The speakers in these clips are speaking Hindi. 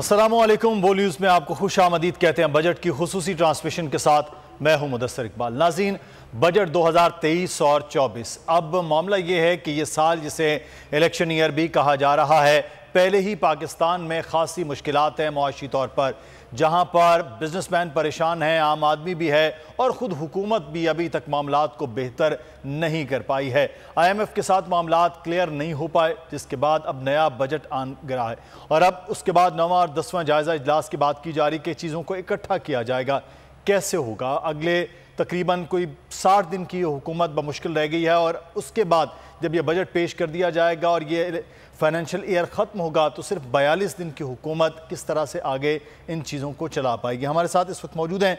अस्सलामुअलैकुम। वो न्यूज़ में आपको खुश आमदीद कहते हैं। बजट की खुसूसी ट्रांसमिशन के साथ मैं हूं मुदस्सर इकबाल। नाज़रीन, बजट 2023 और 24। अब मामला ये है कि ये साल जिसे इलेक्शन ईयर भी कहा जा रहा है, पहले ही पाकिस्तान में खासी मुश्किलात हैं मुआशी तौर पर, जहां पर बिजनेसमैन परेशान हैं, आम आदमी भी है और ख़ुद हुकूमत भी अभी तक मामलात को बेहतर नहीं कर पाई है। IMF के साथ मामलात क्लियर नहीं हो पाए, जिसके बाद अब नया बजट आन गिरा है और अब उसके बाद 9वां और 10वां जायज़ा इजलास की बात की जा रही कि चीज़ों को इकट्ठा किया जाएगा। कैसे होगा? अगले तकरीबन कोई 60 दिन की हुकूमत बमुश्किल रह गई है और उसके बाद जब यह बजट पेश कर दिया जाएगा और ये फाइनेंशियल ईयर ख़त्म होगा तो सिर्फ 42 दिन की हुकूमत किस तरह से आगे इन चीज़ों को चला पाएगी। हमारे साथ इस वक्त मौजूद हैं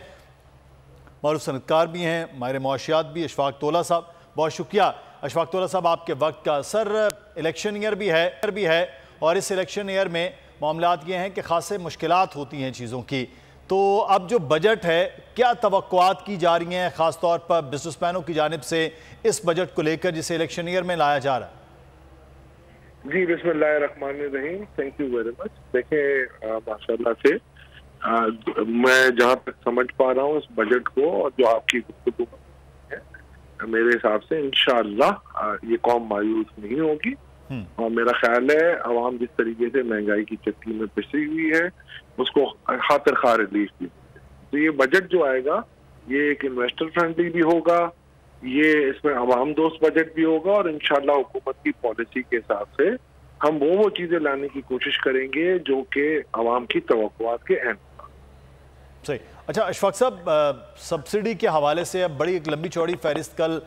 मारूफ सनतकार भी हैं, माहिर मुआशियात भी, अशफाक तोला साहब। बहुत शुक्रिया अशफाक तोला साहब आपके वक्त का। सर, इलेक्शन ईयर भी है और इस इलेक्शन ईयर में मामलात ये हैं कि खासे मुश्किलात होती हैं चीज़ों की, तो अब जो बजट है क्या तवक्कुआत की जा रही हैं ख़ास तौर पर बिजनेसमैनों की जानिब से इस बजट को लेकर जिसे इलेक्शन ईयर में लाया जा रहा है? जी, बिस्मिल्लाहिर्रहमानिर्रहीम। Thank you very much. देखें, माशाल्लाह से मैं जहाँ तक समझ पा रहा हूँ इस बजट को और जो आपकी गुफ्तगू है, मेरे हिसाब से इंशाअल्लाह ये कौम मायूस नहीं होगी और मेरा ख्याल है अवाम जिस तरीके से महंगाई की चक्की में पिसी हुई है उसको खातिर खा रिलीफ दी। तो ये बजट जो आएगा ये एक इन्वेस्टर फ्रेंडली भी होगा, ये इसमें अवाम दोस्त बजट भी होगा और इंशाल्लाह हुकूमत की पॉलिसी के हिसाब से हम वो चीजें लाने की कोशिश करेंगे जो कि अवाम की तवक्कुआत के अहम। सही। अच्छा अशफाक साहब, सब्सिडी के हवाले से अब बड़ी एक लंबी चौड़ी फहरिस्त कल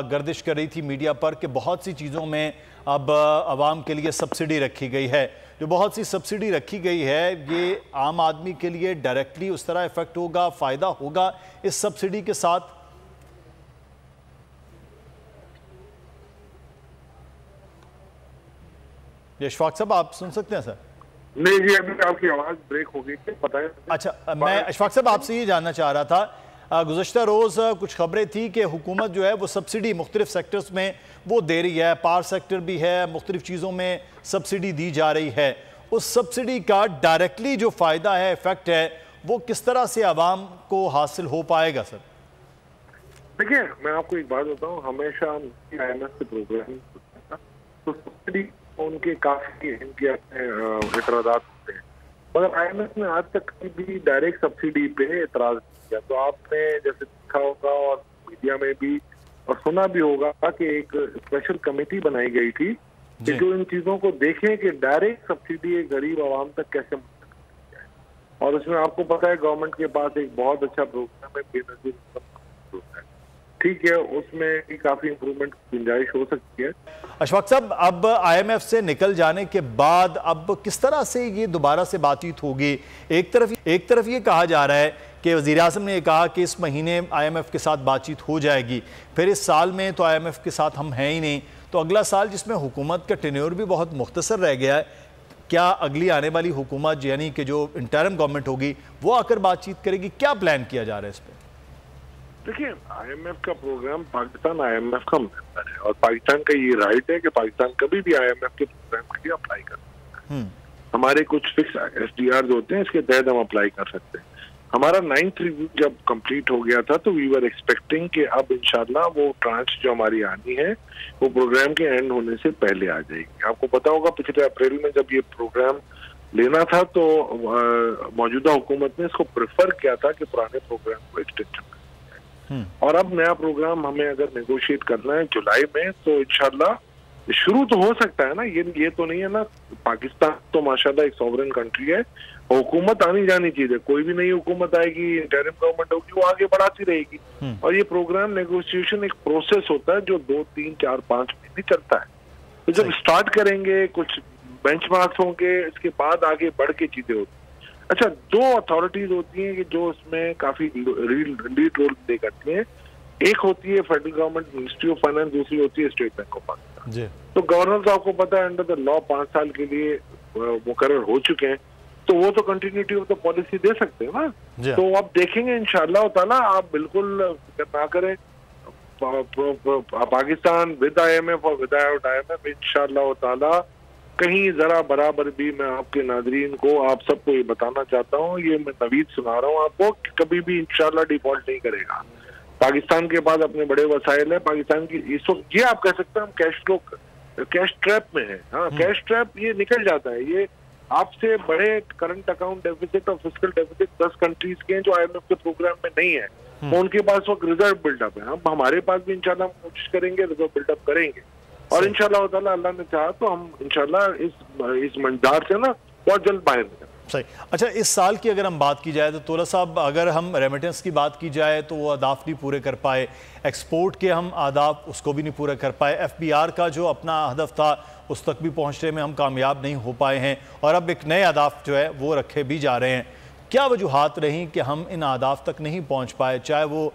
गर्दिश कर रही थी मीडिया पर कि बहुत सी चीज़ों में अब आवाम के लिए सब्सिडी रखी गई है। जो बहुत सी सब्सिडी रखी गई है ये आम आदमी के लिए डायरेक्टली उस तरह इफेक्ट होगा, फ़ायदा होगा इस सब्सिडी के साथ? अशफाक साहब आप सुन सकते हैं? सर नहीं जी, अभी आपकी आवाज ब्रेक हो गई थी, बताएं। अच्छा, मैं अशफाक साहब आपसे ये जानना चाह रहा था, गुज़श्ता रोज़ कुछ खबरें थी कि हुकूमत जो है वो सब्सिडी मुख्तलिफ सेक्टर्स में वो दे रही है, पावर सेक्टर भी है, मुख्तलिफ चीज़ों में सब्सिडी दी जा रही है। उस सब्सिडी का डायरेक्टली जो फ़ायदा है, इफेक्ट है, वो किस तरह से आवाम को हासिल हो पाएगा? सर देखिए, मैं आपको एक बात बताऊँ, हमेशा IMF के प्रोग्राम तो सब्सिडी उनके काफी इनके अपने एतराज़ात होते हैं, मगर IMF ने आज तक भी डायरेक्ट सब्सिडी पे एतराज किया। तो आपने जैसे देखा होगा और मीडिया में भी और सुना भी होगा कि एक स्पेशल कमेटी बनाई गई थी कि जो इन चीजों को देखें कि डायरेक्ट सब्सिडी गरीब आवाम तक कैसे पहुंचाई जाए। और उसमें आपको पता है गवर्नमेंट के पास एक बहुत अच्छा प्रोग्राम है बेनजीर इनकम है, ठीक है, उसमें भी काफी इंप्रूवमेंट गुंजाइश हो सकती है। अशफाक साहब, अब IMF से निकल जाने के बाद अब किस तरह से ये दोबारा से बातचीत होगी? एक तरफ ये कहा जा रहा है कि वज़ीर आज़म ने कहा कि इस महीने IMF के साथ बातचीत हो जाएगी, फिर इस साल में तो IMF के साथ हम हैं ही नहीं, तो अगला साल जिसमें हुकूमत का टेन्योर भी बहुत मुख्तसर रह गया है, क्या अगली आने वाली हुकूमत यानी कि जो इंटरिम गवर्नमेंट होगी वो आकर बातचीत करेगी? क्या प्लान किया जा रहा है इस पर? देखिए, IMF का प्रोग्राम पाकिस्तान IMF का मेंबर है और पाकिस्तान का ये राइट है कि पाकिस्तान कभी भी IMF के प्रोग्राम के लिए अप्लाई कर सकता है। हमारे कुछ फिक्स SDRs होते हैं, इसके तहत हम अप्लाई कर सकते हैं। हमारा 9th रिव्यू जब कंप्लीट हो गया था तो वी वर एक्सपेक्टिंग कि अब इंशाल्लाह वो ट्रांच जो हमारी आनी है वो प्रोग्राम के एंड होने से पहले आ जाएगी। आपको पता होगा पिछले अप्रैल में जब ये प्रोग्राम लेना था तो मौजूदा हुकूमत ने इसको प्रेफर किया था कि पुराने प्रोग्राम को एक्सटेंशन और अब नया प्रोग्राम हमें अगर नेगोशिएट करना है जुलाई में तो इंशाल्लाह शुरू तो हो सकता है ना। ये तो नहीं है ना, पाकिस्तान तो माशाल्लाह एक सॉवरेन कंट्री है, हुकूमत आनी जानी चीज है, कोई भी नई हुकूमत आएगी, इंटरिम गवर्नमेंट होगी, वो आगे बढ़ाती रहेगी और ये प्रोग्राम नेगोशिएशन एक प्रोसेस होता है जो 2, 3, 4, 5 महीने चलता है। तो जब स्टार्ट करेंगे कुछ बेंचमार्क्स होंगे, इसके बाद आगे बढ़ के चीजें होती हैं। अच्छा, 2 अथॉरिटीज होती हैं कि जो इसमें काफी लीड रोल प्ले करती हैं। एक होती है federal government ministry of finance, दूसरी होती है स्टेट बैंक ऑफ पाकिस्तान। तो गवर्नर साहब को पता है अंडर द लॉ 5 साल के लिए मुकर्रर हो चुके हैं, तो वो तो कंटिन्यूटी ऑफ द पॉलिसी दे सकते हैं ना। तो अब देखेंगे इंशाअल्लाह ताला, आप बिल्कुल ना करें, पाकिस्तान विद IMF और विदाउट IMF इंशाअल्लाह ताला कहीं जरा बराबर भी मैं आपके नाजरीन को, आप सबको ये बताना चाहता हूँ, ये मैं नवीद सुना रहा हूँ आपको, कभी भी इंशाल्लाह डिफॉल्ट नहीं करेगा। पाकिस्तान के पास अपने बड़े वसाइल है, पाकिस्तान की इस वक्त ये आप कह सकते हैं हम कैश ट्रैप में है। हाँ, कैश ट्रैप ये निकल जाता है। ये आपसे बड़े करंट अकाउंट डेफिसिट और फिस्कल डेफिसिट 10 कंट्रीज के हैं जो IMF के प्रोग्राम में नहीं है, तो उनके पास वक्त रिजर्व बिल्डअप है। हम हमारे पास भी इंशाल्लाह हम कोशिश करेंगे, रिजर्व बिल्डअप करेंगे, और इंशाल्लाह ताला अल्लाह ने चाहा तो हम इंशाल्लाह इस मंजार से ना बहुत जल्द बाहर निकलेंगे। सही। अच्छा, इस साल की अगर हम बात की जाए तो तोला साहब, अगर हम रेमिटेंस की बात की जाए तो वो अहदाफ नहीं पूरे कर पाए, एक्सपोर्ट के हम अहदाफ उसको भी नहीं पूरा कर पाए, FBR का जो अपना हदफ था उस तक भी पहुँचने में हम कामयाब नहीं हो पाए हैं, और अब एक नए अहदाफ जो है वो रखे भी जा रहे हैं। क्या वजूहात रही कि हम इन अहदाफ तक नहीं पहुँच पाए, चाहे वो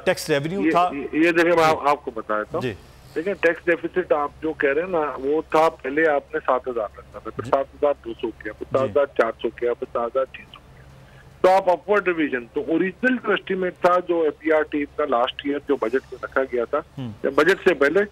टैक्स रेवेन्यू था? ये देखिए मैं आपको बताया था, देखिए टैक्स डेफिसिट आप जो कह रहे हैं ना, वो था पहले आपने 7,000 रखा था, फिर 7,200 किया, फिर 7,400 किया, फिर 7,600 किया, तो आप अपवर्ड रिवीजन, तो ओरिजिनल जो एस्टिमेट था जो FBR टीम का लास्ट ईयर जो बजट में रखा गया था, बजट से पहले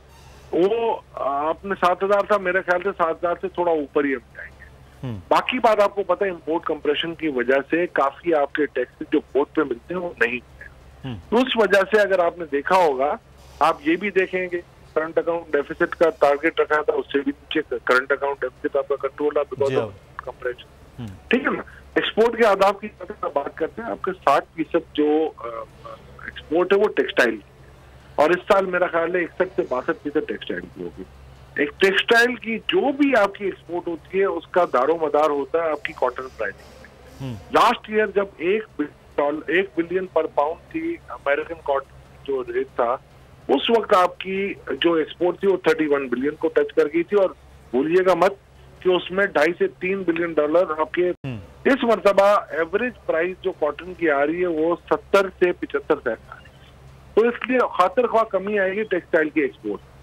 वो आपने 7,000 था, मेरे ख्याल से 7,000 से थोड़ा ऊपर ही हम जाएंगे। बाकी बात आपको पता है, इम्पोर्ट कंप्रेशन की वजह से काफी आपके टैक्सेस जो पोर्ट पे मिलते हैं वो नहीं मिलते, तो उस वजह से अगर आपने देखा होगा, आप ये भी देखेंगे करंट अकाउंट डेफिसिट का टारगेट रखा था, उससे भी नीचे करंट अकाउंट डेफिसिट आपका कंट्रोल है बिकॉज ऑफ कंप्रेशन। ठीक है ना। एक्सपोर्ट के आदाब की बात करते हैं, आपके 60% जो एक्सपोर्ट है वो टेक्सटाइल, और इस साल मेरा ख्याल है 61 से 62% टेक्सटाइल की होगी। एक टेक्सटाइल की जो भी आपकी एक्सपोर्ट होती है उसका दारोमदार होता है आपकी कॉटन प्राइसिंग। लास्ट ईयर जब 1 बिलियन पर पाउंड थी अमेरिकन कॉटन जो रेट था, उस वक्त आपकी जो एक्सपोर्ट थी वो 31 बिलियन को टच कर गई थी, और भूलिएगा मत कि उसमें $2.5 से $3 बिलियन आपके इस मरतबा एवरेज प्राइस जो कॉटन की आ रही है वो 70 से 75 सेंट आ रही है, तो इसलिए खातिर ख्वाह कमी आएगी टेक्सटाइल की एक्सपोर्ट।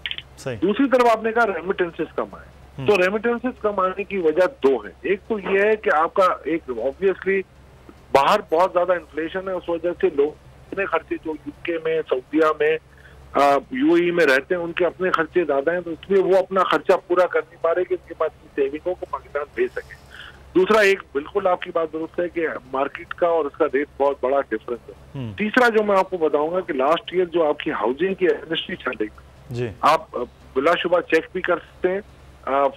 दूसरी तरफ आपने कहा रेमिटेंसेस कम आए, तो रेमिटेंसेस कम आने की वजह 2 है। एक तो ये है कि आपका एक ऑब्वियसली बाहर बहुत ज्यादा इन्फ्लेशन है, उस वजह से लोग अपने खर्चे जो UK में, सऊदिया में, UAE में रहते हैं, उनके अपने खर्चे ज्यादा हैं, तो इसलिए वो अपना खर्चा पूरा कर नहीं पा रहे कि उनके पास सेविंगों को पाकिस्तान भेज सके। दूसरा, एक बिल्कुल आपकी बात दुरुस्त है कि मार्केट का और उसका रेट बहुत बड़ा डिफरेंस है। तीसरा जो मैं आपको बताऊंगा कि लास्ट ईयर जो आपकी हाउसिंग की एमनेस्टी चल रही, आप बिलाशुबा चेक भी कर सकते हैं,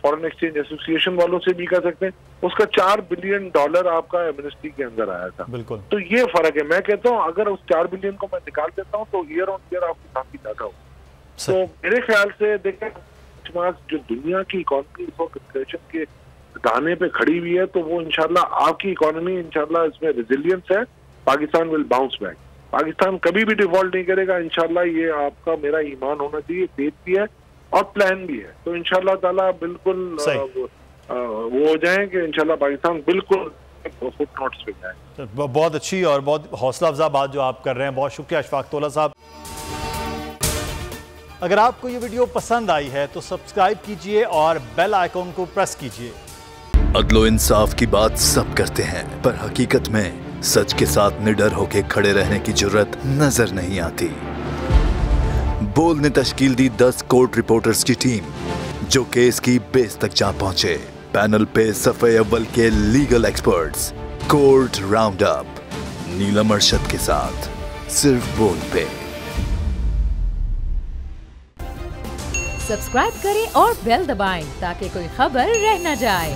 फॉरेन एक्सचेंज एसोसिएशन वालों से भी कर सकते हैं, उसका $4 बिलियन आपका एमनेस्टी के अंदर आया था। बिल्कुल। तो ये फर्क है। मैं कहता हूँ अगर उस 4 बिलियन को मैं निकाल देता हूँ तो ईयर ऑन ईयर आपकी काफी ज्यादा हो। तो मेरे ख्याल से देखें, जो दुनिया की इकोनॉमी इस वक्त इन्फ्लेशन के दाने पे खड़ी हुई है, तो वो इंशाल्लाह आपकी इकोनॉमी इंशाल्लाह इसमें रेजिलियंस है, Pakistan will bounce back. Pakistan कभी भी डिफॉल्ट नहीं करेगा इंशाल्लाह, ये आपका मेरा ईमान होना चाहिए, फेथ भी है और प्लान भी है। तो इंशाल्लाह ताला बिल्कुल वो हो जाए कि इंशाल्लाह पाकिस्तान बिल्कुल फुटनोट्स पे जाए। बहुत अच्छी और बहुत हौसला अफजा बात जो आप कर रहे हैं, बहुत शुक्रिया अशफाक तोला साहब। अगर आपको ये वीडियो पसंद आई है तो सब्सक्राइब कीजिए और बेल आइकॉन को प्रेस कीजिए। अदलो इंसाफ की बात सब करते हैं, पर हकीकत में सच के साथ निडर होकर खड़े रहने की जुर्रत नजर नहीं आती। बोल ने तश्कील दी 10 कोर्ट रिपोर्टर्स की टीम, जो केस की बेस तक जा पहुंचे। पैनल पे सफे अव्वल के legal experts, court round up, Neelam Arshad के साथ सिर्फ बोल पे। सब्सक्राइब करें और बेल दबाएं ताकि कोई खबर रह न जाए।